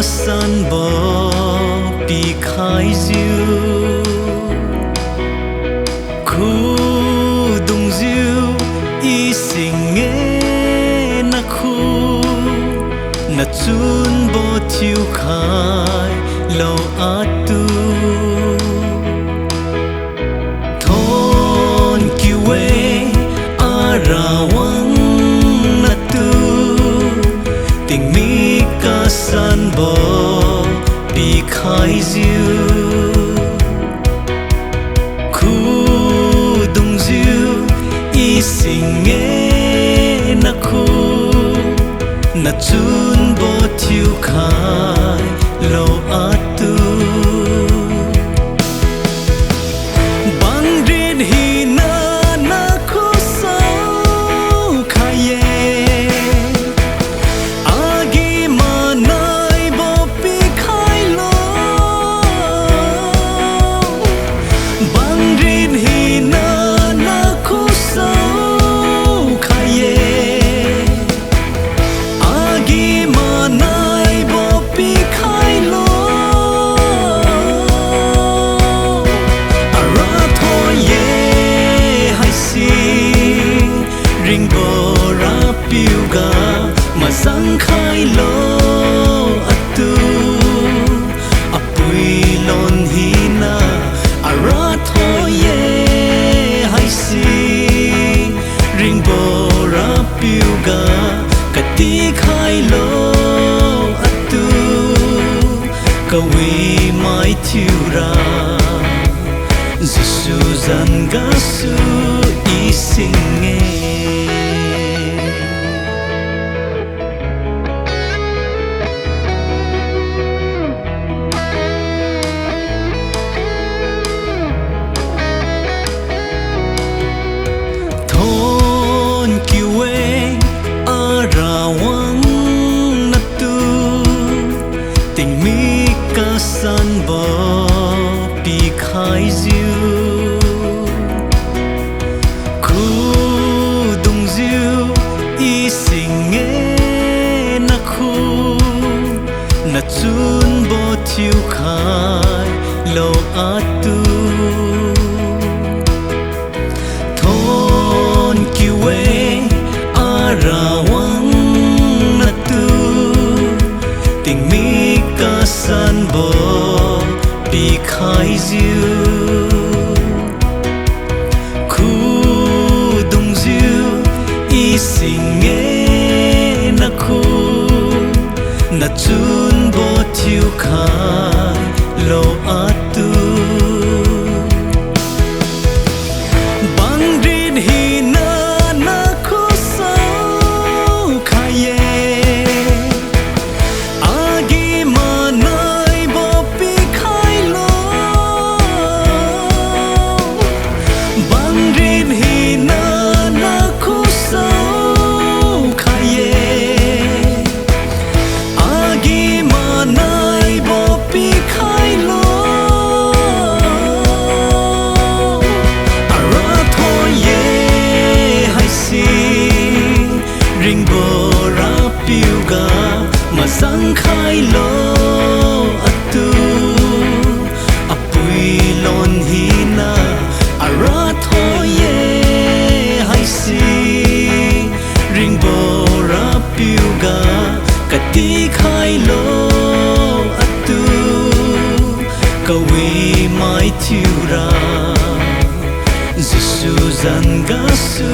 san bo pi khai diu khu dung diu y sing nghe na khu na chun bo thiu khai lo atu thon kiwe arawang na tu tình mi ca san bo pi khai diu khu dung diu y sing nghe na khu na chun bo thiu khai lo atu bang rin hi na na khu sao khaye agi ma nai bo pi khai lo bang rin hi na na khu sao khaye agi ma nai bo pi khai lo ara tho ye hai si ring bo ra piu ga ma sang khai lo atu apui lon hi na ara tho ye hai si ring bo ra piu ga kati khai lo atu kawi mai thiu ra Giêsu zan ga su y sing nghe thon kiwe arawang na tu tình mi ca san bo pi khai diu khu dung diu y sing nghe na khu na chun bo thiu khai lo atu thon kiwe arawang na tu tình mi ca san bo pi khai diu khu dung diu y sing nghe na khu na chun bo thiu khai lo atu bang rin hi na na khu sao khaye agi ma nai bo pi khai lo bang rin hi na na khu sao khaye agi ma nai bo pi khai lo ara tho ye hai si ring bo ra piu ga ma sang khai lo atu apui lon hi na ara tho ye hai si ring bo ra piu ga kati khai lo atu kawi mai thiu ra Giêsu zan ga su